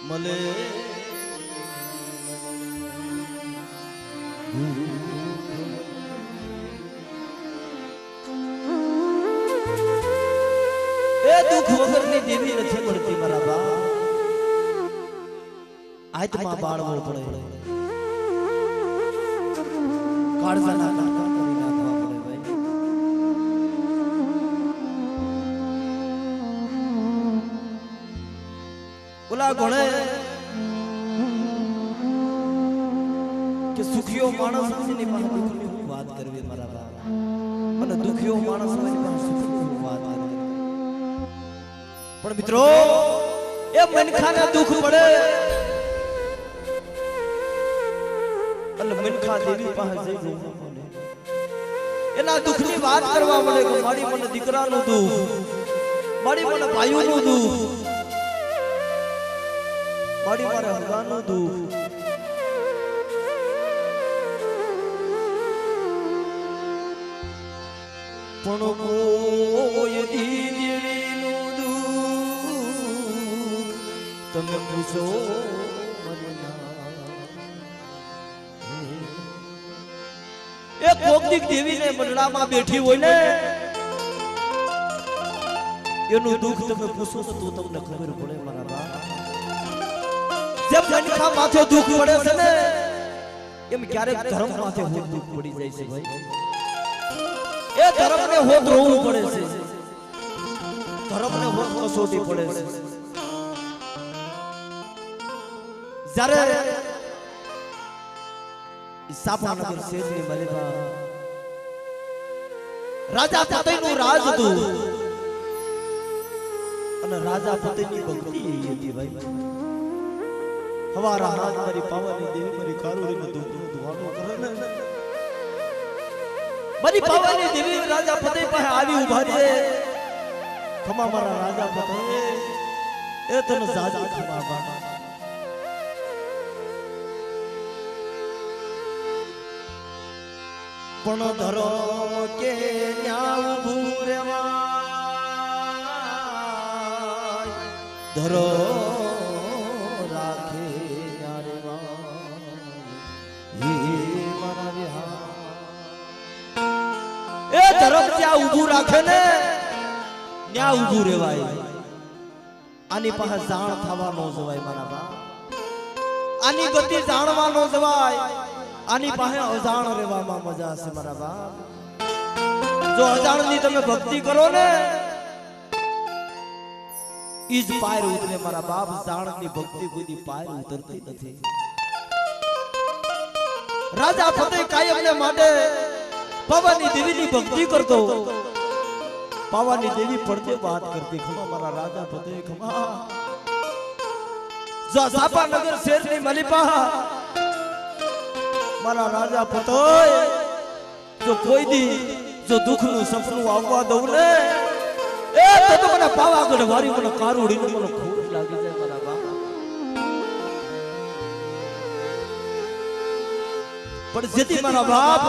મલે એ દુઃખ વગરની દેવી નથી મળતી મારા બા આત્મા બાળવો પડે કાળજાના કાકા કરી નાખવા પડે ભાઈ ઓલા ઘણે કે સુખિયો માણસ ની પાસે દુઃખની વાત કરવી મારા બા અને દુખિયો માણસ ની પાસે સુખની વાત કરવી પણ મિત્રો એ મનખાને દુખ પડે એટલે મનખા દેવી પાસે જઈ એના દુખની વાત કરવા મળે કે મારી મને દીકરાનું દુખ મારી મને ભાઈઓનું દુખ મારી મારે હગાનું દુખ પણ કોઈ દેવીનું દુખ તમે પૂછો એ કોકદીક દેવીને મંડળામાં બેઠી હોય ને એનું દુઃખ તમે પૂછો તો તમને ખબર પડે મારા બા જેમ મનખા માથે દુઃખ પડે છે ને એમ ક્યારેક ધર્મ માથે દુઃખ પડી જાય છે ભાઈ એ ધર્મને હોત રોવું પડે છે ધર્મને હોત કસોટી પડે છે જ્યારે સાપાનગર શેરની મલિકા રાજા પતિનું રાજ હતું અને રાજા પતિની ભક્તિ હતી ભાઈ હવારા હાથ મારી પાવાની દેવી મારી કારુડીને દુઃખનું દુવાનો કરે ને મારી પાવાની દેવી રાજા પતિ પાસે આવી ઉભા રે ખમા મારા રાજા પતિ એ તને સાજી ખમા બા પણ ધરો કે ન્યા ઉભું રેવાય ધરો રાખે ન્યા રેવાય મારા વિહા એ ધરમ ત્યાં ઉભું રાખે ને ન્યા ઉભું રેવાય આની પાસે જાણ થવા ન જવાય મારા બા આની ગતિ જાણવા ન જવાય આની પાસે અજાણ રહેવામાં મજા છે મારા બાપ જો અજાણની તમે ભક્તિ કરો ને ઈજ પાર ઉતરે મારા બાપ જાણની ભક્તિ કોઈ પાર ઉતરતી નથી રાજા ફતેહ કાયમને માટે પાવાની દેવીની ભક્તિ કરતો પાવાની દેવી પડતે વાત કરતી ખમા મારા રાજા ફતેહ ખમા જો સાપાનગર શેરની મલિપા મારા રાજા પતોય જો કોઈ દી જો દુઃખનું સપનું આવવા દઉં ને એ તો મને પાવાગઢ વારી મને કારુડીનું મને ખૂબ લાગી જાય મારા બાપા પણ જેથી મારા બાપ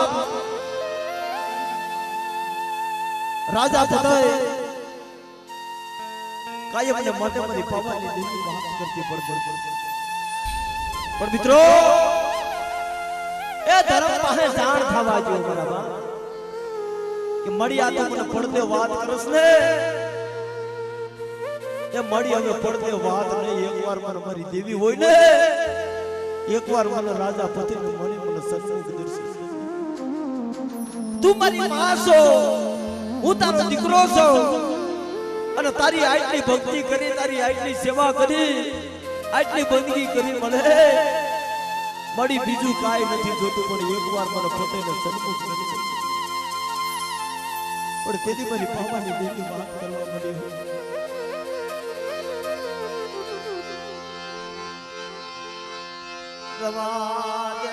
રાજા પતોય કાયમને માટે મારી પાવાની દેવી વાત કરતી પણ મિત્રો એ ધર્મ પાસે જાણ થવા જો મારા બા કે મળી આ તો મને પડદે વાત કરસ ને એ મળી હવે પડદે વાત નહીં એકવાર મને મારી દેવી હોય ને એકવાર મને રાજા પતિને મળી મને સન્મુખ દર્શન તું મારી માં છો હું તારો દીકરો છું અને તારી આટલી ભક્તિ કરી તારી આટલી સેવા કરી આટલી બંદગી કરી મને મળી બીજું કાઈ નથી જોતું પણ એકવાર મને પોતાને સન્મુખ કરી પણ તેથી મારી પાવાની દેવી વાત કરવા મળી રવા દે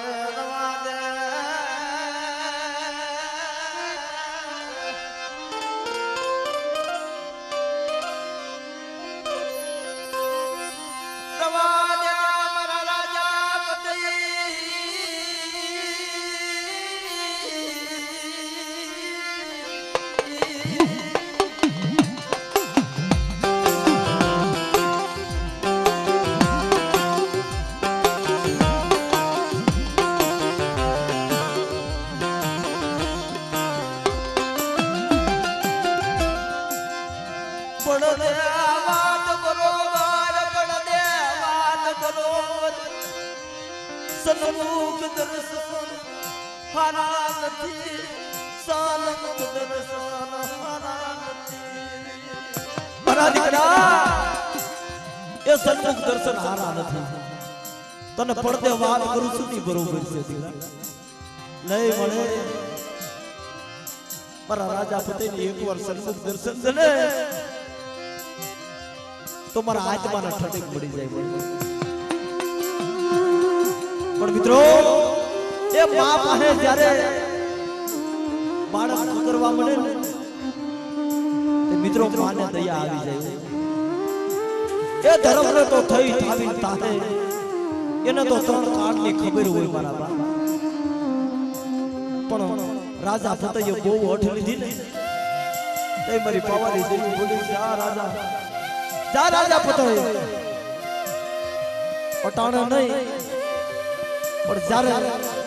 સન્મુખ દર્શન હારા નથી સન્મુખ દર્શન હારા નથી મારા દીકરા એ સન્મુખ દર્શન હારા નથી તને પડદે વાત કરું છું ની બરોબર છે દીકરા નહીં મળે મારા રાજા ફતેહની એકવાર સન્મુખ દર્શન છે ને તો મારા આત્માને ઠંડક મળી જાય પણ મિત્રો એ મા પાસે જ્યારે બાળક કરવા મળે ને તે મિત્રો માને દયા આવી જાય એ ધર્મને તો થઈ થાવી તાહે એને તો ત્રણ કાળની ખબર હોય મારા બાપ પણ રાજા ફતેહે બહુ હઠ લીધી ને તે મારી પાવાની દેવી બોલી જા રાજા ફતેહ પટાણે નહીં પણ જ્યારે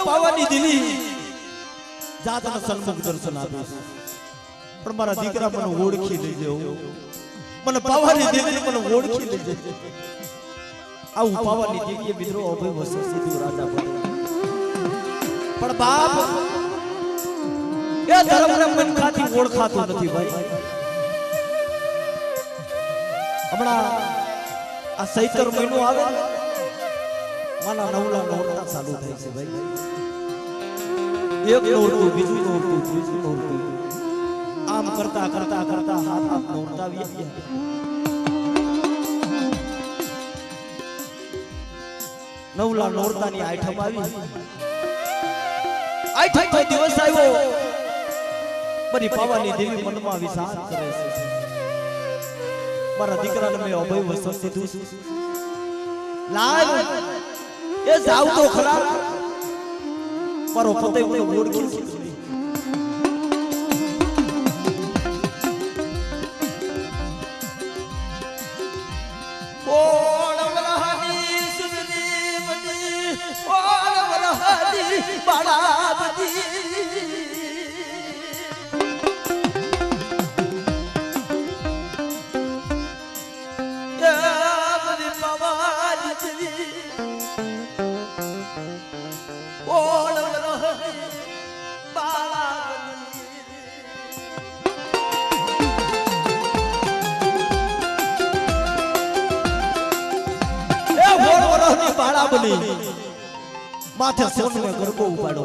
પાવાની દિલી જાતના સન્મુખ દર્શન આપીશ પણ મારા દીકરા મને ઓળખી લેજો મને પાવાની દિલી મને ઓળખી લેજો આવું પાવાની દિલીએ મિત્રો અભય વસે સીધું રાજા બને પણ બાપ એ ધર્મને મનખાથી ઓળખાતો નથી ભાઈ હમણાં આ ચૈત્ર મહિનો આવે માના નવલા નોરતા ચાલુ થાય છે ભાઈ એક નોરતું બીજું નોરતું ત્રીજું નોરતું આમ કરતા કરતા કરતા હાથ નોરતા ગયા નવલા નોરતાની આઠમ આવી આઠમ નો દિવસ આવ્યો બધી પાવાની દેવી મનમાં વિચાર કરે છે મારા દીકરાને મેં અભય વસન દીધું લાલ એ જાવ તો ખરા મારો ફતેહ મને ઓળખી છે ઓળ વરહાની સુંદરી બની ઓળ વરહાની બાળા બની માથે સોનનો ગરબો ઉપાડો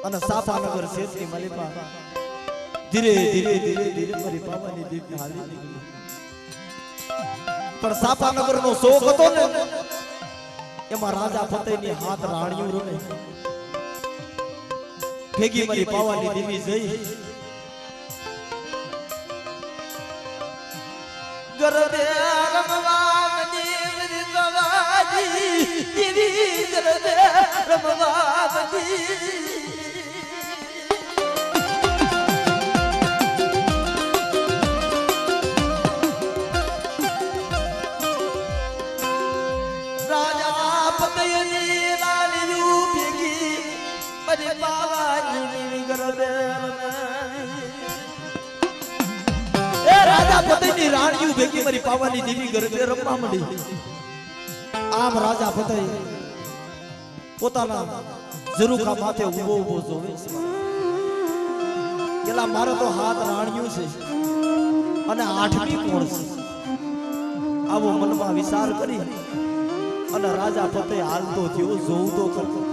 અને સાપાનગર શેઠની માલિકા ધીરે ધીરે ધીરે ધીરે મારી પાવાની દેવી હાલી નીકળી પણ સાપાનગર નો શોખ હતો ને એમાં રાજા ફતેહની હાથ રાણીઓ રમે ભેગી મારી પાવાની દેવી જઈ ગરબે રમવા દેવી ગરબે રમવા બધી રાજા ફતેહની રાણીઓ ભેગી મારી પાવાની ગરબે એ રાજા ફતેહની રાણીઓ ભેગી મારી પાવાની દેવી ગરબે રમવા માંડી આમ રાજા ફતેહ પોતાના ઝરૂખા માથે ઊભો ઊભો જોવે કેલા મારે તો હાથ રાણ્યું છે અને આઠમી કોણ છે આવો મનમાં વિચાર કરી અને રાજા ફતેહ હાલતો થયો જોવતો કરતો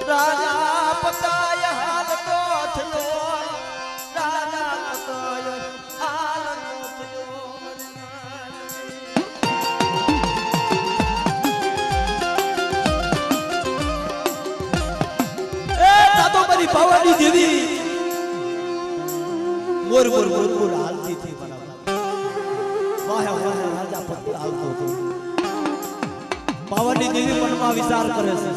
રાજા પતાય હાલ તો થયો રાજા પતાય હાલ તો થયો એ દાદો મારી પાવાની દેવી મોર મોર મોર મોર હાલતી થી બરાબર વાહ વાહ રાજા પતા હાલતો હતો પાવાની દેવી મનમાં વિચાર કરે છે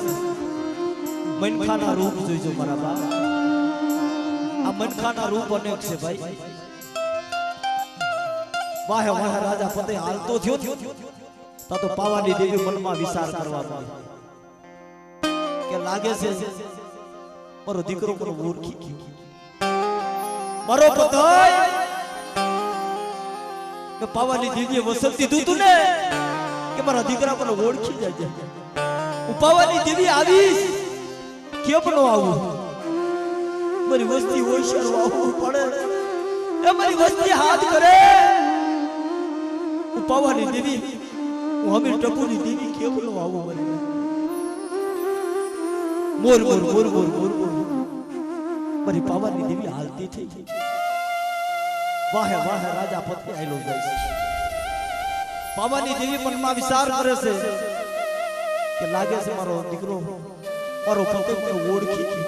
મનખાના રૂપ જોઈજો મારા બાપ આ મનખાના રૂપ અનેક છે ભાઈ વાહ વાહ રાજા પતે હાલતો થયો તા તો પાવાની દેવી મનમાં વિચાર કરવા માંડી કે લાગે છે મારો દીકરો પર ઓળખી ગયો મારો પતાય કે પાવાની દેવીએ વસન દીધું તું ને કે મારા દીકરા પર ઓળખી જાય હું પાવાની દેવી આવીશ કેમ નો આવું મારી વસ્તી હોશિયાર આવવું પડે એ મારી વસ્તી હાથ કરે હું પાવાની દેવી હું હમીર ટપુની દેવી કેમ નો આવું મોર મોર મોર મોર મોર મોર મારી પાવાની દેવી હાલતી થઈ વાહ વાહ રાજા પતિ આયલો જાય પાવાની દેવી મનમાં વિચાર કરે છે કે લાગે છે મારો દીકરો મારો પતિ મને ઓળખી ગયો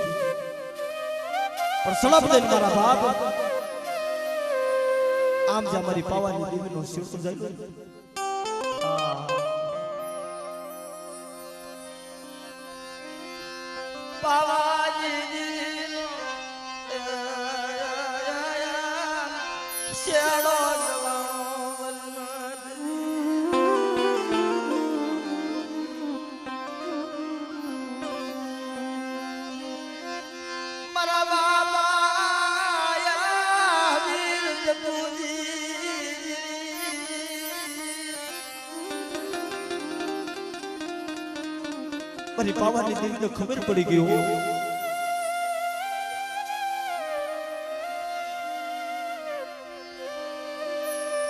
પણ સળપ દે મારા બાપ આમ જ મારી પાવાની દેવીનો શિવ જાય પાવાની દેવીનો શેડો મારી પાવાની દેવીને ખબર પડી ગઈ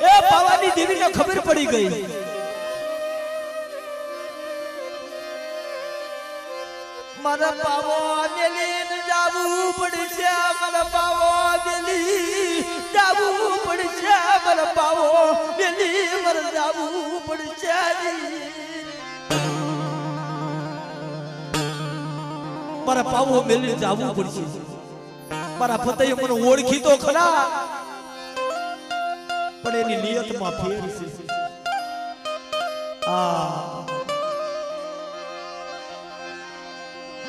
એ પાવાની દેવીને ખબર પડી ગઈ મારા પાવો મેલીને જાવું પડશે મારા પાવો મેલી જાવું પડશે મારા પાવો મેલી મારા જાવું પડશે મારા પાવો મેલી જાવું પડશે મારા પતિએ મને ઓળખી તો ખરા પણ એની નિયતમાં ફેર છે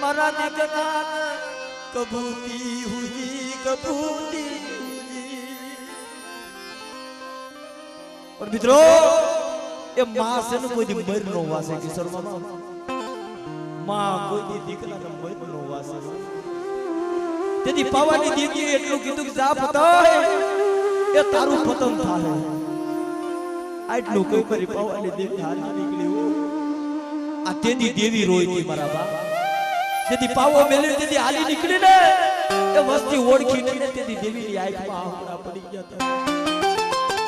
મારા દીકરા કબૂતી હુજી કબૂતી પણ મિત્રો એ માં છે ને કોઈ મર નો વાસે કિશોરમાં માં કોઈ દીકરાને મર નો વાસે તેથી પાવાની દેવીએ એટલું કીધું કે જા પતાય એ તારું પતન થાય આટલું કોઈ મારી પાવાની દેવી હારી નીકળી આ તેદી દેવી રોઈતી મારા બાપ તેથી પાવો મેલી તેથી હાલી નીકળી ને એ વસ્તી ઓળખી ને તેથી દેવીની આંખમાં આંખડા પડી ગયા હતા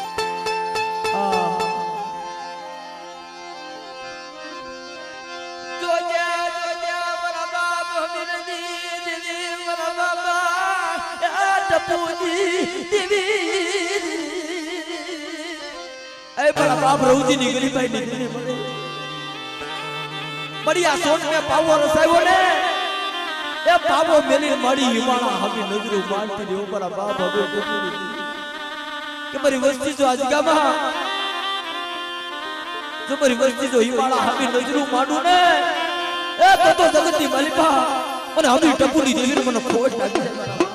જોજે જોજે મારા બાપ હમીરજી દેવી મારા બાબા એ ટપુજી દેવી એ મારા બાપ રવજી નીકળી ભાઈ નીકળી મને બડિયા સોન મે પાવો રસાયો ને એ પાવો મેલી મળી હિમાળા હમી નજરો માનતી ને ઉપર બાપ હવે પૂરી કે મારી વસ્તી જો આજગામાં જો મારી વસ્તી જો હિમાળા હમી નજરો માંડું ને એ તો જગતની માલિકા અને હમી ટપુની દેવી મને ખોટ લાગી જાય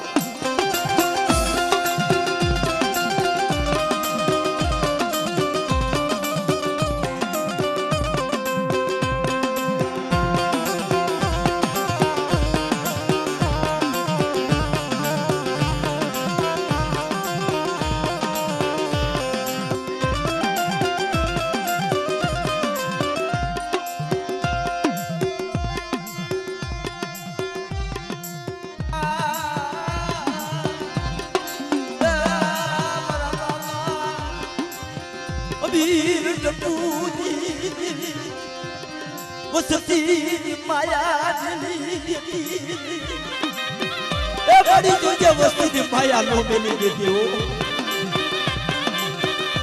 वसती माया ए बड़ी तुझे वसती माया लो मैंने देती हो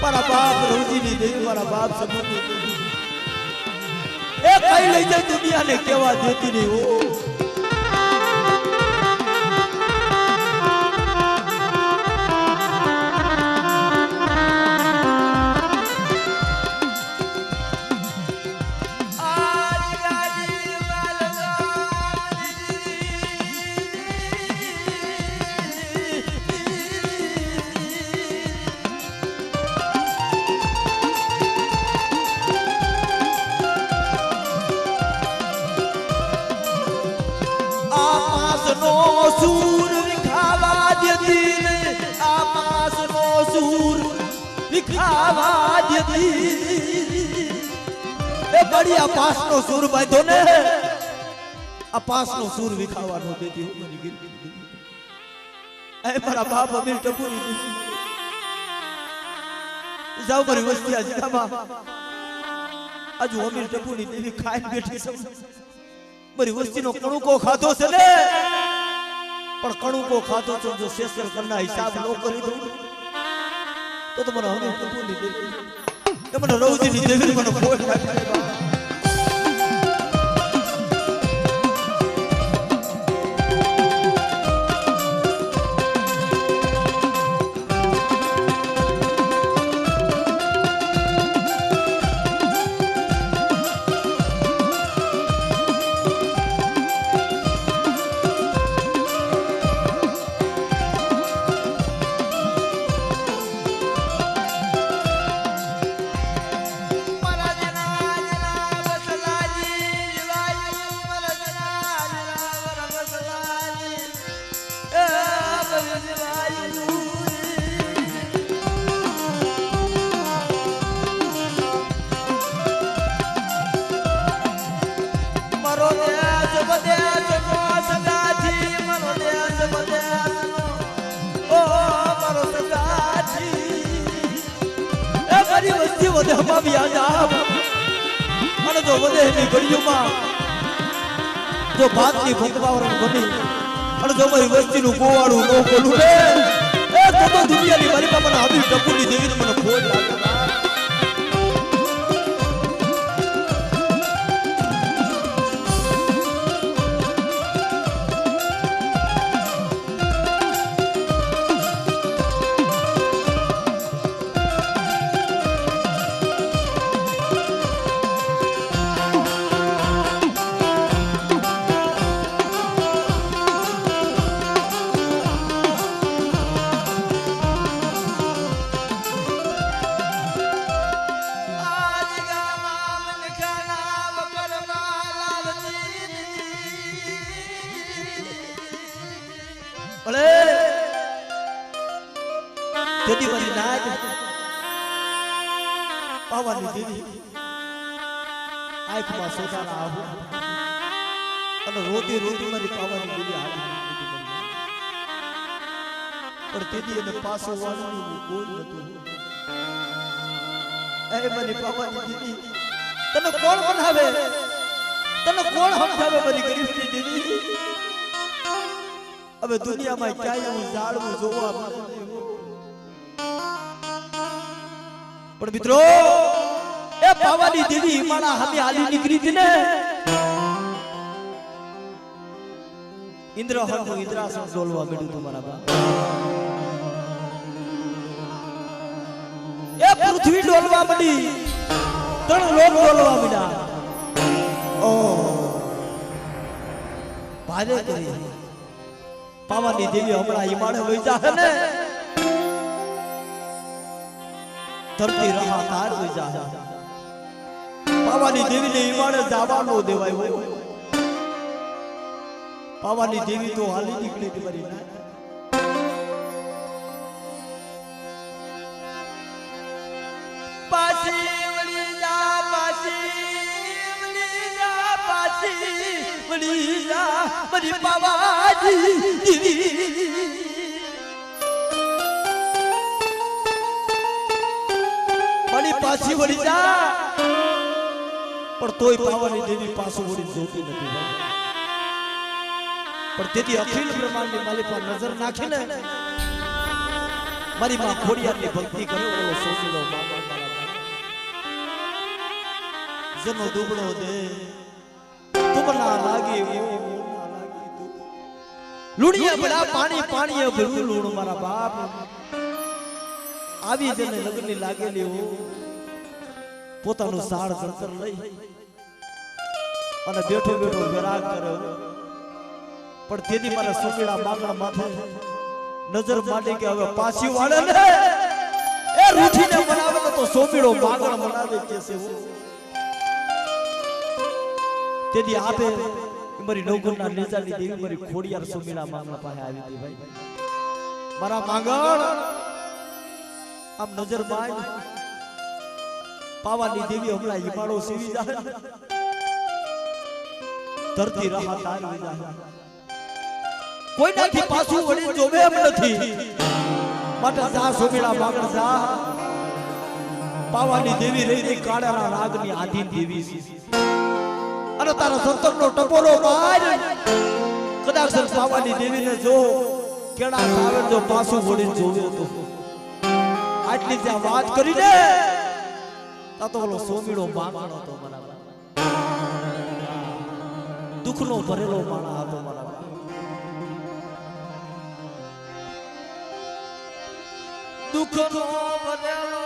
मारा बाप रोजी नहीं दे मारा बाप समझ नहीं ए कई ले जाए दुनिया ने केवा देती नहीं हो सूर विखावा देती आपास नो सूर विखावा देती ए बड़ी आपास नो सूर बांधो ने आपास नो सूर विखावा नो देती हो मेरी गिर ए मारा बाप अमीर टपूरी जाओ मारी वस्ती आज कामा आज अमीर टपूरी देवी खाई बैठी सब मारी वस्ती नो कणु को खाधो से ने पर कणु को खातो तो जो सेसल करना हिसाब लो करी दो तो मन हमें कबूल नहीं दे के मन रोजी नहीं दे मन फोड़ नाखे हम भी आ जाओ मन जो वदे ની ગળીઓમાં જો ભાતની ભંગવાવરણ બની અને જો મારી વસ્તીનું ગોવાળું નો ખોલું રે એ તો દુનિયાની મારી બાપાના હાથી ટપુની દેવી મને ખોજ લાગે तेरी बड़ी नाज पावानी दीदी आँख में सोताना आવું અને રોતી રોતી મારી પાવાની દीदी હાલી પણ તેદી એને પાછો વાળું કોઈ નતું એ મારી પાવાની दीदी તને કોણ બનાવે તને કોણ સમજાવે મારી ગરીબની दीदी હવે દુનિયામાં ક્યાંય હું જાળવું જોવા મળે પણ મિત્રો એ પાવાની દેવી હિમાળા હમે હાલી નીકળી હતી ને ઇન્દ્રહણનું ઇન્દ્રાસન ડોલવા મળ્યું તમારા બા એ પૃથ્વી ડોલવા મળી ત્રણ લોક ડોલવા મળ્યા ઓ ભારે કરી પાવાની દેવી હમણાં હિમાળે વહી જાહે ને धरती रहा तार हो जा पावानी देवी ने हिमालय जावा नो देवाय हो पावानी देवी तो हाली निकली थी मरी ना पासी वली जा मरी पावानी देवी પાછી વળી જા પણ પણ તોય પાવાની દેવી પાછું વળી જોતી નથી ભાઈ. પણ તેથી અખિલ બ્રહ્માંડની માલિક પર નજર નાખીને મારી માં ખોડિયારની ભક્તિ કરે ઓલો સોમીલો બાબા જનો દુબળો દે તુમના લાગી લુણિયા બડા પાણી પાણીએ ભર્યું લૂણ મારા બાપ આવી જને લગ્નની લાગેલી હો પોતાનું સાળ જંતર લઈ અને બેઠો બેઠો વિરાગ કર્યો પણ તેથી મારા સોમીડા માગણા માથે નજર માંડી કે હવે પાછી વાળે ને એ રૂઠીને બનાવે તો સોમીડો માગણ બનાવે કે છે તેથી આપે મારી નવગણના નેજાની દેવી મારી ખોડિયાર સોમીડા માગણા પાસે આવી હતી ભાઈ. મારા માગણ આમ નજર બાંધ પાવાની દેવી હમણાં હિમાળો સીવી જાય ધરતી રાહત આવી જાય કોઈનાથી પાછું વળી જોવે એમ નથી માટે જા સોમીડા માગણ જા પાવાની દેવી રહી કાળાના રાગની આધીન દેવી છે અને તારા સંતરનો ટપોરો માર કદાચ પાવાની દેવીને જો કેડા આવે જો પાછું વળી જોવે તો આટલી ત્યાં વાત કરી દે તો ઓલો સોમીડો માગણો તો બરાબર દુઃખનો ભરેલો માણા હતો બરાબર. દુઃખનો ભરેલો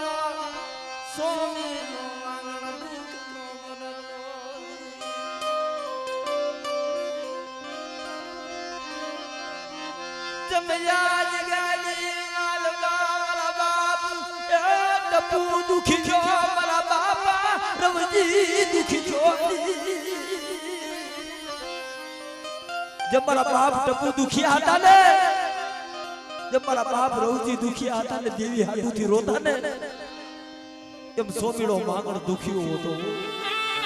સોમીડો માગણો દુઃખનો ભરેલો જમયા જગાની આલગા બાપ ટપુ દુખી છો મારા બાપા રવજી દુખી છો જબ મારા બાપ ટપુ દુખિયા હતા ને જબ મારા બાપ રવજી દુખિયા હતા ને દેવી હાથુથી રોતા ને એમ સોમીડો માગણ દુખ્યો હતો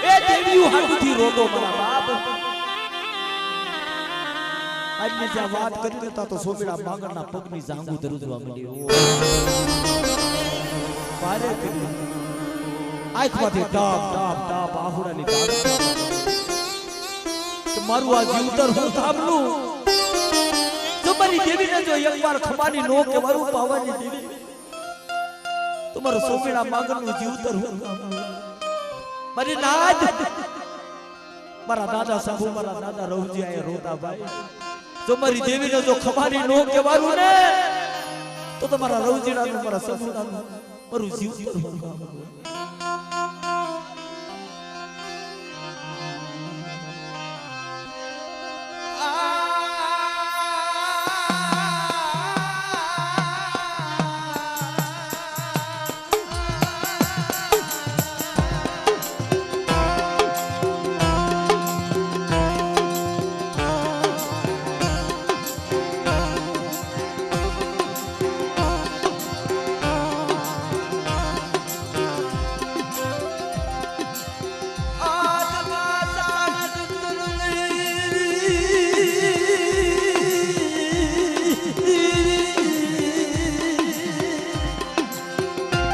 એ દેવી હાથુથી રોતો મારા બાપ. આજની જ્યાં વાત કરી લેતા તો સોમીડા માગણના પગની જાંગુ ધરુજવા માંડી પારે કરી આંખમાંથી ટાપ ટાપ ટાપ આહુડાની ધાર કે મારું આ જીવતર હું થાંભલું તમારી દેવીને જો એકવાર ખમાની નો કે મારું પાવાની દેવી તમારું સોમીડા માગણનું જીવતર હું મારી નાદ મારા દાદા સાબુ મારા દાદા રવજી આયા રોતા ભાઈ જો મારી દેવીને જો ખમાની નો કેવાનું ને તો તમારા રવજીડાનું મારા સબુડાનું મારું જીવતર હું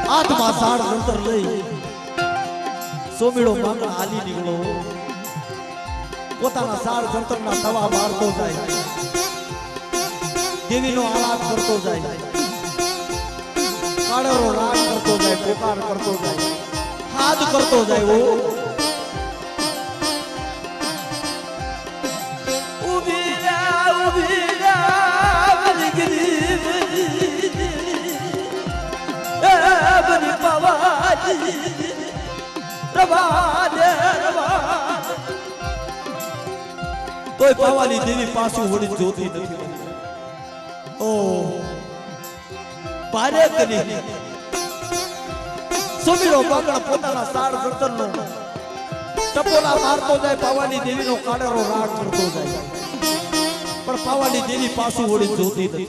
હાથમાં સાડ મંત્ર લઈ સોમીડો માગણ હાલી નીકળો પોતાના સાડ જંતરના તવા મારતો જાય દેવીનો આલાપ કરતો જાય કાળરો રાગ કરતો જાય પોકાર કરતો જાય હાથ કરતો જાય ઉભી રા બની પવાજી રવાદે રવા તોય પાવાની દેવી પાછું વળી જોતી નથી ઓ પારે કરી સોમીડો માગણ પોતાના સાડ જંતરનો ટપોલા મારતો જાય પાવાની દેવીનો કાળેરો રાગ કરતો જાય પણ પાવાની દેવી પાછું વળી જોતી નથી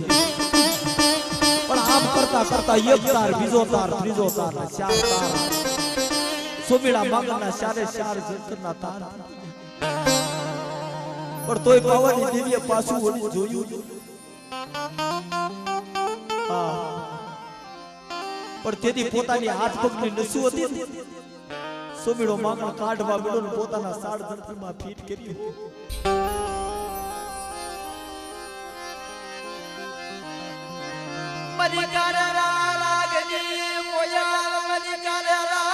પણ આમ કરતા કરતા એક તાર બીજો તાર ત્રીજો તાર ચાર તાર સોમીડા માગણના ચારે ચાર જંતરના તાર પણ તોય પાવાની દેવીએ પાછું વળી જોયું પણ તેથી પોતાની હાથ પગની નસુ હતી સોમીડો માંગણ કાઢવા બેડો ને પોતાના સાડ ધરતીમાં ફીટ કરી મલિકારા રાગની મોયલ મલિકારા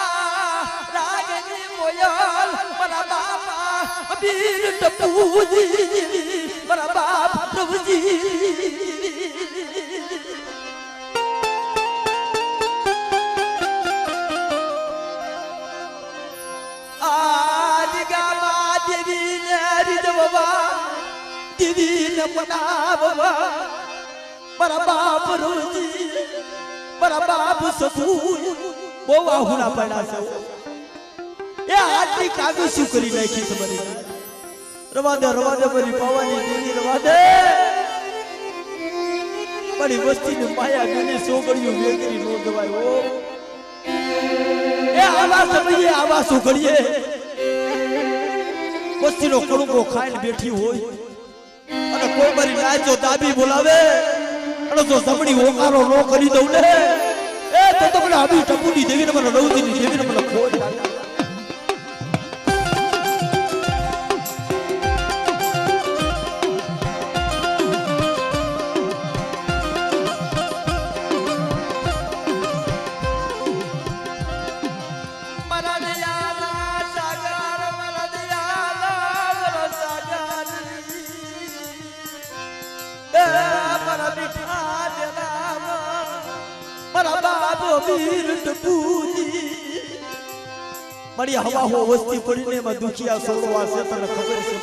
રાગની મોયલ મારા બાપા બીર ટપુજી મારા બાપ પ્રભુજી દીવીને મનાવવા મારા બાપ રોજી મારા બાપ સસુર બહુ આહુડા પડ્યા છે એ આટલી કાગળ શું કરી નાખી છે બરી રવા દે બરી પાવાની દેવી રવા દે બડી વસ્તીની માયા ગણી સોગળિયું વેગરી નો દવાય ઓ એ આવા સોગળીએ વસ્તીનો કડુંબો ખાઈને બેઠી હોય અને કોઈ મારી નાચો દાબી બોલાવે અને જો જમણી ઓકારો નો કરી દઉં ને એ તો મને આબી ટપુની દેવીને મને રવજીની દેવીને મને ખોટ લાગે મારી હવા હો વસ્તી પડીને માં દુખિયા સોડવા છે તને ખબર છે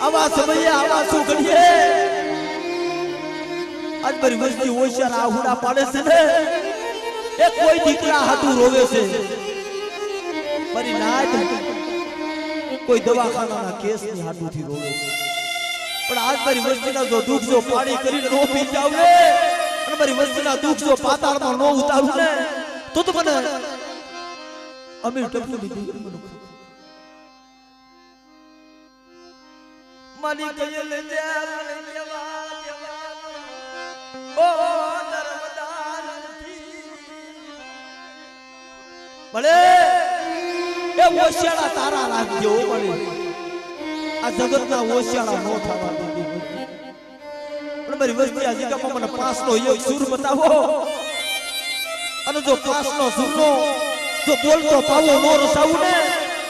આવા સમયે આવા શું કરીએ આજ મારી વસ્તી હોશિયાર આહુડા પાડે છે ને એ કોઈ દીકરા હાટું રોવે છે મારી નાત કોઈ દવાખાનાના કેસની હાટુથી રોવે છે પણ આજ મારી વસ્તીના જો દુઃખ જો પાણી કરીને નો પી જાવ ને અને મારી વસ્તીના દુઃખ જો પાતાળમાં નો ઉતારું ને તો મને અમીર ટપુની દીકરી મને મારી કયલ જેલ ઓ નર્મદાનથી ભલે એ ઓશિયાળા તારા રાખજો ભલે આ જગતના ઓશિયાળા નો થવા દીધી પણ મારી વસ્તી આ જગ્યામાં મને પાસનો એક સૂર બતાવો અને જો પાસનો સૂરનો જો બોલતો પાવો નો રસાવું ને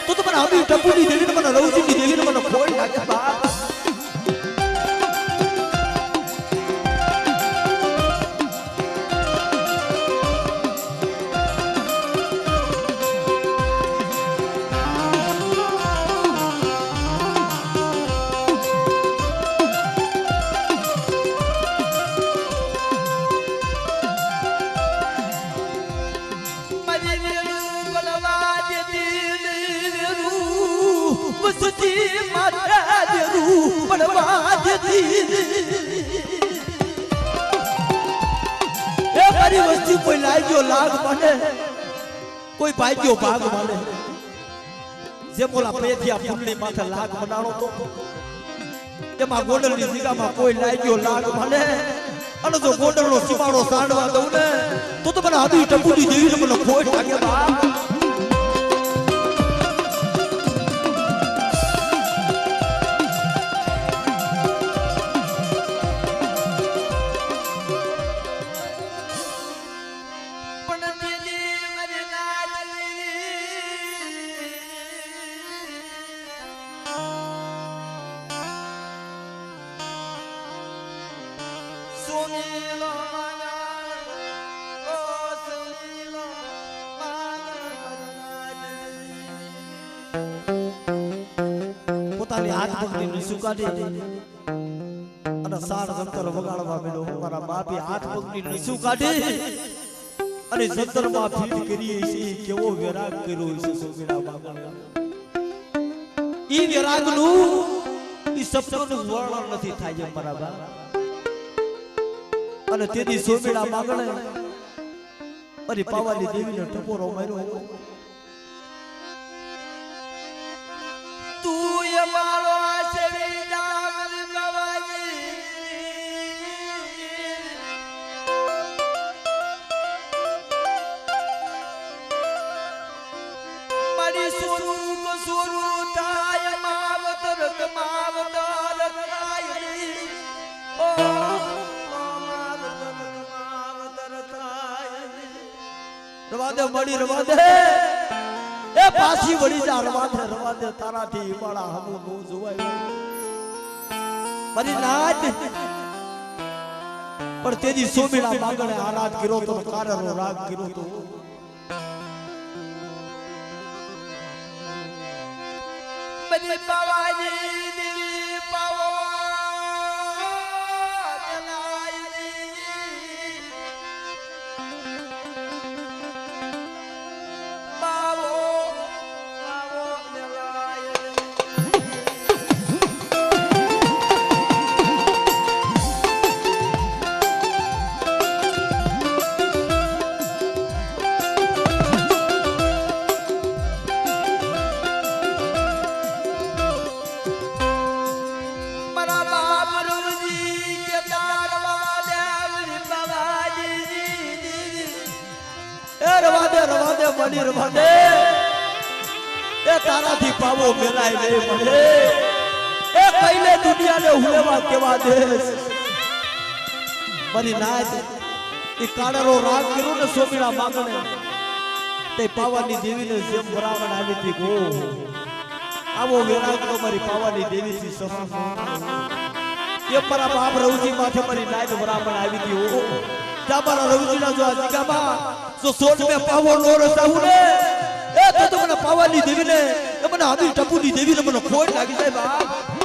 તો મને આબી ટપુની દેવીને મને રવજીની દેવીને મને ખોટ લાગે બાપ કોઈ લાગ્યો લાગ મને કોઈ ભાગ્યો ભાગ મને જે મોલા પેથિયા ફૂલની માથે લાગ બનાણો તો એમાં ગોંડલની જગ્યામાં કોઈ લાગ્યો લાગ મને અને જો ગોંડલનો સીમાડો સાંડવા દઉં ને તો મને આબી ટપુની દેવીને મને ખોટ લાગે બાપ પોતાની હાથ પકડીને સુકાડી અને સાર જંતર વગાડવા મેળો મારા બાપે હાથ પકડીને સુકાડી અને જંતરમાં ફીટ કરી છે કેવો વિરાગ કર્યો છે સોગીડા બાપા ઈ વિરાગનું ઈ શબ્દોનું વર્ણન નથી થાય મારા બાપ અને તેની સોગીડા માગણે અરે પાવાની દેવીને ટપોરો માર્યો તું એ મારો આશરી જામલ ગવાજી મળી રવા દે એ પાછી વળી જા રવા દે તારાથી ઈમાળા હમુ નો જોવાય મારી નાચ પણ તેની સોમીના માગણે આરાધ કર્યો તો કારનો રાગ કર્યો તો બની પાવાજી દેવી પાવો રવા દે મળી રવા દે એ તારાથી પાવો મેલાય નહીં મળે એ કઈલે દુનિયાને હુલેવા કેવા દેશ મારી નાચ એ કાળરો રાગ કર્યો ને સોમીના માગણે તે પાવાની દેવીને જેમ બરાબર આવી હતી ગો આવો વેરાગ તો મારી પાવાની દેવીથી સમાન એ મારા બાપ રવજી માથે મારી નાચ બરાબર આવી હતી ઓ તારા રવજીના જો આ જગામાં જો સોટ મે પાવો નો રસાવું ને એ તો મને પાવાની દેવીને એ મને આબી ટપુની દેવીને મને ખોટ લાગી જાય બાપ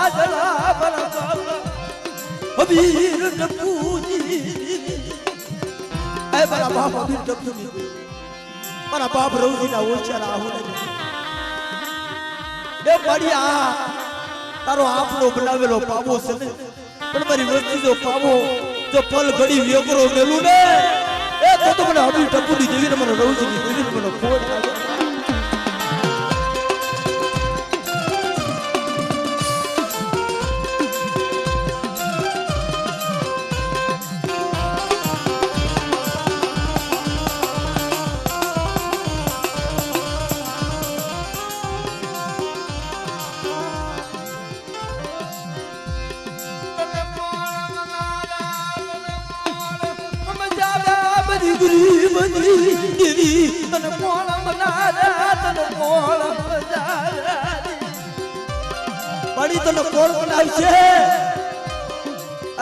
बादला बला अबीर टपूजी ए बड़ा बाप अबीर टपूजी बड़ा बाप रौजी ना ओछा राहु ने ए बढ़िया तारो आपनो बनावेलो पावो છે ને પણ મારી વસ્તી જો પાવો જો પલ ઘડી વેગરો મેલું ને એ તો મને અબીર ટપુની દેવીને મને રૌજીની દેવીને મને ખોટ લાગે દેવી તને કોણ બનાવ્યા તને કોણ બડી તને કોણ બનાવશે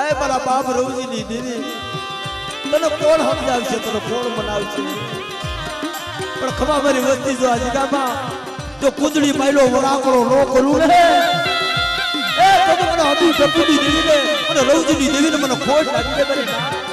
એ મારા બાપ રૌજીની દેવી તને કોણ સમજાવશે તને કોણ બનાવશે પણ ખબર મારી વસ્તી જો આજગામાં જો કુંદડી માયલો વરાકડો નો કરું ને એ તો મને અબી ટપુની દેવીને અને રૌજીની દેવીને મને ખોટ લાગી દે મારી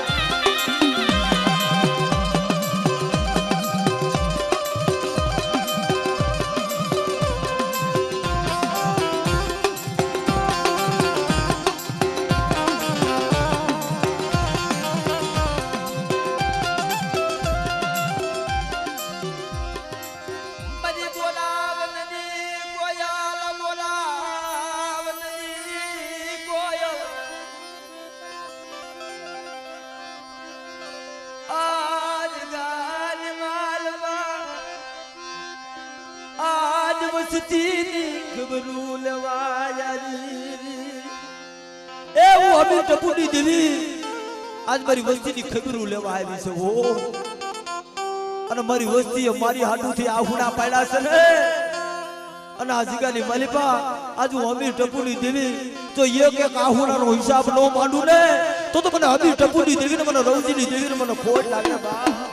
ખબરું લેવાયારી એ હું અબીર ટપુની દેવી આજ મારી વસ્તીની ખબરું લેવા આવી છે હો અને મારી વસ્તીએ મારી હાડુથી આહુડા પાડ્યા છે ને અને આ જીગાની માલિપા આજ હું અબીર ટપુની દેવી તો એક એક આહુડાનો હિસાબ ન માંડું ને તો મને અબીર ટપુની દેવીને મને રૌજીની દેવીને મને ખોટ લાગે બા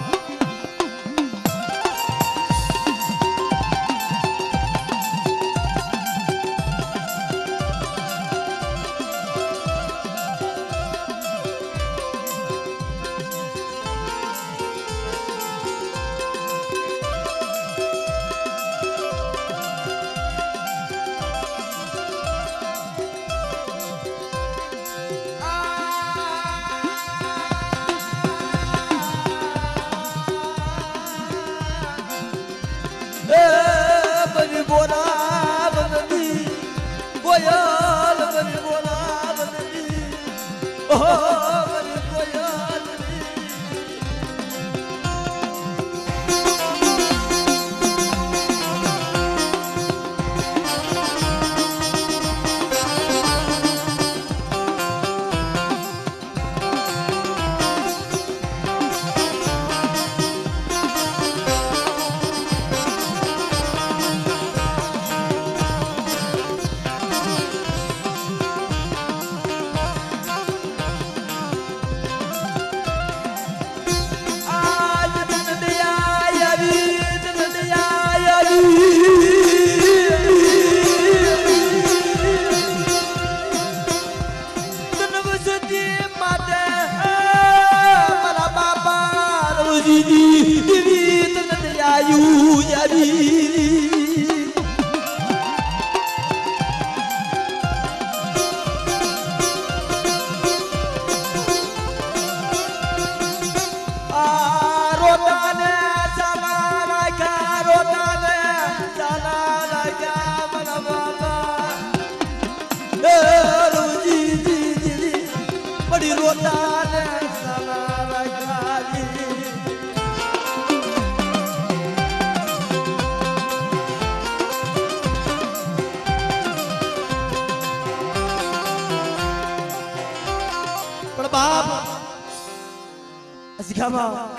જીગામાં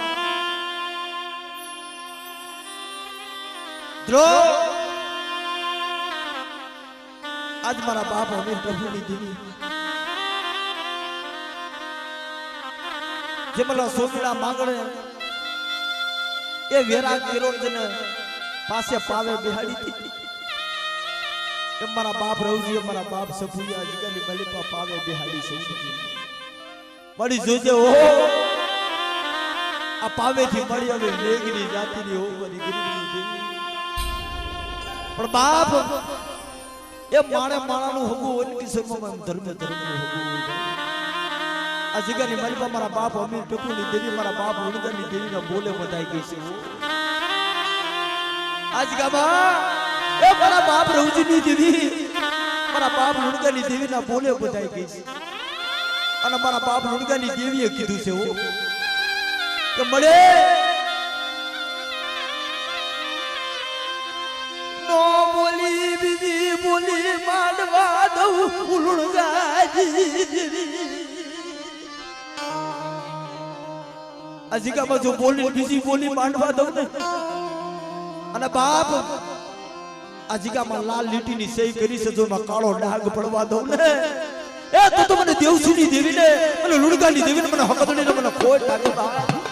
દ્રોહ આજ મારા બાપ અમીર પ્રભુની દેવી જેમલો સોગડા માંગણે એ વેરા કિરોજને પાસે પાવે બિહાડી હતી એમ મારા બાપ રવજી મારા બાપ સફુયા જીગાની મલિપા પાવે બિહાડી સૌજી મળી જોજે ઓ આ પાવેથી મળી હવે મેઘની જાતિની ઓવરી ગરીબની દેવી પણ બાપ એ માણે માણાનું હગું હોય કે સમમાં ધર્મે ધર્મનું હગું હોય આ જીગાની મલિપા મારા બાપ અમીર ટકુની દેવી મારા બાપ ઉણગરની દેવીના બોલે બધાઈ ગઈ છે આજ ગામાં એ મારા બાપ રવજીની દેવી મારા બાપ ઉણગરની દેવીના બોલે બધાઈ ગઈ છે અને મારા બાપ ઉણગરની દેવીએ કીધું છે કે મળે નો બોલી બીજી બોલી માનવા દઉં ઉલણગાજી અજીકામાં જો બોલી બીજી બોલી માંડવા દઉં ને અને બાપ અજીકામાં લાલ લીટીની સહી કરી છે જો માં કાળો ડાઘ પડવા દઉં ને એ તો મને દેવસીની દેવીને મને લુણગાની દેવીને મને હકદણીને મને ખોટ લાગે બાપ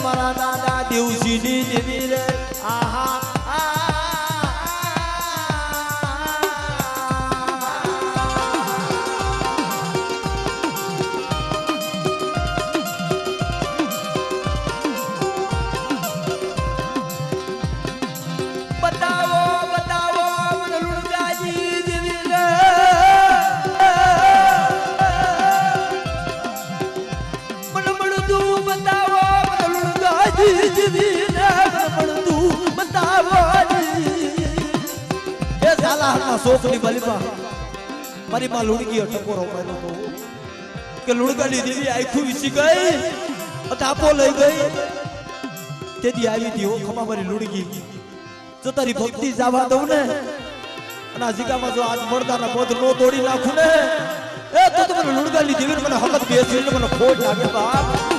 મારા દાદા દેવજીની દેવી રે આહા બતાવો બતાવો મને લુણગાજી દેવી રે મને મળતું બતાવો સોફની મલિપા મારી માં લુણગી ટકોરો કર્યો તો કે લુણગાની દેવી આખું વિસી ગઈ તાપો લઈ ગઈ તેથી આવી હતી ઓ ખમા મારી લુણગી જો તારી ભક્તિ જવા દઉં ને અને આ જીગામાં જો આજ મળદાના બોધ નો તોડી નાખું ને એ તો મને લુણગાની દેવી મને હકત બેસી મને ખોટ લાગે બાપ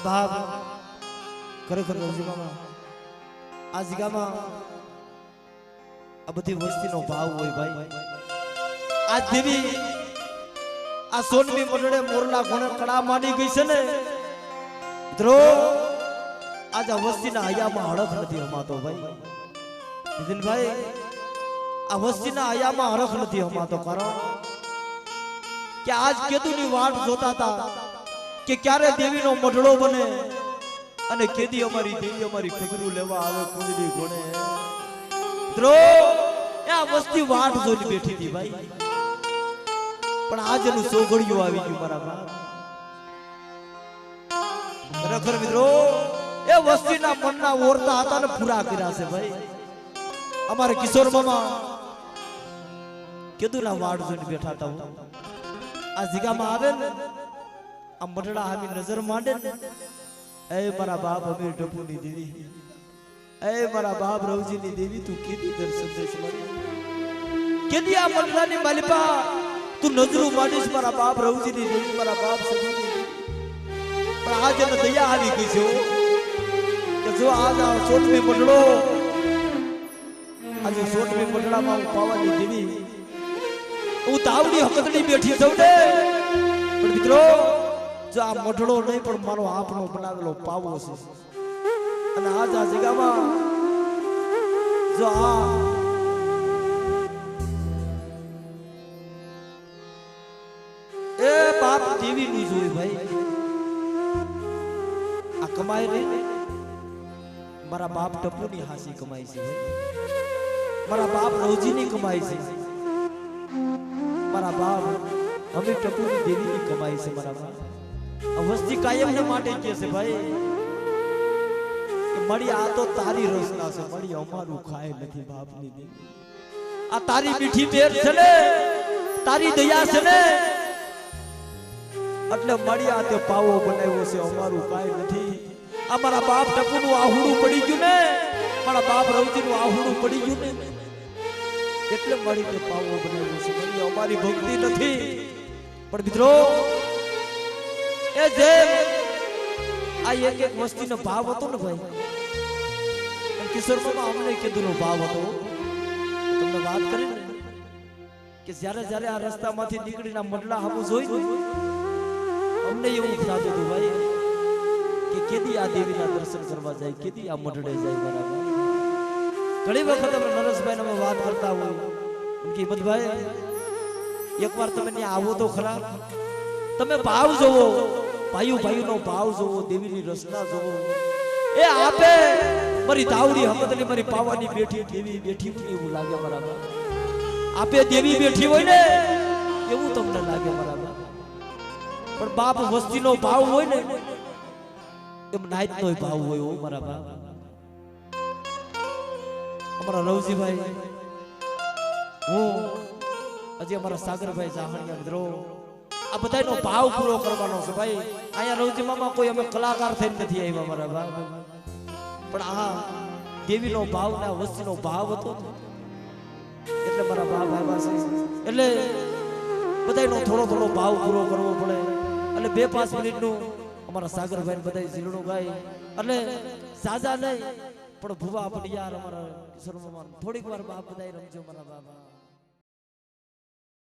ભાગ ખરેખર જીગામાં આ જીગામાં આ બધી વસ્તીનો ભાવ હોય ભાઈ આ દેવી આ સોનમી મંડળે મોરલા ગુણે કડા માંડી ગઈ છે ને મિત્રો આજ આ વસ્તીના હયામાં હડક નથી હમાતો ભાઈ જીતનભાઈ આ વસ્તીના હયામાં હડક નથી હમાતો કારણ કે આજ કેદુની વાટ જોતા હતા કે ક્યારે દેવીનો મઢડો બને અને કેદી અમારી દેવી અમારી ખબરું લેવા આવે કુંડલી ગોણે દ્રો આ વસ્તી વાટ જોઈને બેઠી હતી ભાઈ પણ આજ એનું સોગડિયું આવી ગયું મારા બાપ ખરેખર મિત્રો એ વસ્તીના મનના ઓરતા હતા ને પૂરા કર્યા છે ભાઈ. અમારે કિશોર મામા કીધું ના વાડ જોઈને બેઠા હતા. આ જીગામાં આવે ને આ મઢડા હામી નજર માંડે ને, એ મારા બાપ અમીર ટપુની દેવી, એ મારા બાપ રવજીની દેવી, તું કીધી દર્શન દેશ મળે, કીધી આ મઢડાની માલિપા તું નજરું માંડીશ મારા બાપ રવજીની દેવી, મારા બાપ સદુની દેવી. પણ આજ એને દયા આવી ગઈ છે કે જો આજ આ સોટમી મઢડો, આજે સોટમી મઢડામાં હું પાવાની દેવી, હું તાવડી હકતડી બેઠી છું ને. પણ મિત્રો જો આ મઢડો નહીં પણ મારો આપનો બનાવેલો પાવો છે. અને આજ આ જગ્યામાં જો આ એ બાપ દેવી નું જોઈ ભાઈ, આ કમાઈ રહી મારા બાપ ટપુની હાસી કમાઈ છે, મારા બાપ રવજીની કમાઈ છે, મારા બાપ અમીર ટપુની દેવીની કમાઈ છે. મારા બાપ આ વસ્તી કાયમ ને માટે કહે છે ભાઈ કે મળી આ તો તારી રચના છે, મળી અમારું ખાય નથી બાપની દેવી. આ તારી મીઠી મેર છે ને, તારી દયા છે ને, એટલે મળી આ તે પાવો બનાવ્યો છે, અમારું કાય નથી. અમારા બાપ ટપુનું આહુડું પડી ગયું ને, મારા બાપ રવજીનું આહુડું પડી ગયું ને, એટલે મળી તે પાવો બનાવ્યો છે, મળી અમારી ભક્તિ નથી. પણ મિત્રો એ જે આ એક એક વસ્તીનો ભાવ હતો ને ભાઈ, કિશોરમાં અમને કીધું નો ભાવ હતો. તમને વાત કરી ને કે જ્યારે જ્યારે આ રસ્તામાંથી નીકળીને મઢડા હામું જોઈ અમને એવું થતું હતું ભાઈ કે કેદી આ દેવીના દર્શન કરવા જાય, કેદી આ મઢડે જાય. બરાબર ઘણી વખત અમે નરેશભાઈ અમે વાત કરતા હોય કે હિંમતભાઈ એકવાર તમે ત્યાં આવો તો ખરા, તમે ભાવ જોવો, ભાઈઓ ભાઈઓનો ભાવ જોવો, દેવીની રચના જોવો. એ આપે મારી તાવડી હકતની મારી પાવાની બેઠી દેવી બેઠી હોય એવું લાગે. બરાબર આપે દેવી બેઠી હોય ને એવું તમને લાગે. બરાબર પણ બાપ વસ્તીનો ભાવ હોય ને એમ નાયતનો ભાવ હોય. ઓ મારા બાપ અમારા રવજીભાઈ, હું હજી અમારા સાગરભાઈ જાહણિયા મિત્રો, આ બધાનો ભાવ પૂરો કરવાનો છે ભાઈ. અહીંયા રવજી મામા કોઈ અમે કલાકાર થઈને નથી આવ્યા મારા બાપ, પણ આ દેવીનો ભાવ ને આ વસ્તીનો ભાવ હતો એટલે મારા બાપ આવ્યા છે. એટલે બધાનો થોડો થોડો ભાવ પૂરો કરવો પડે. એટલે 2-5 મિનિટનું અમારા સાગરભાઈ બધા ઝીલડું ગાય એટલે સાજા નહીં પણ ભુવા પડિયાર અમારા કિશોર મામા થોડીક વાર બાપ બધા રમજો મારા બાબા.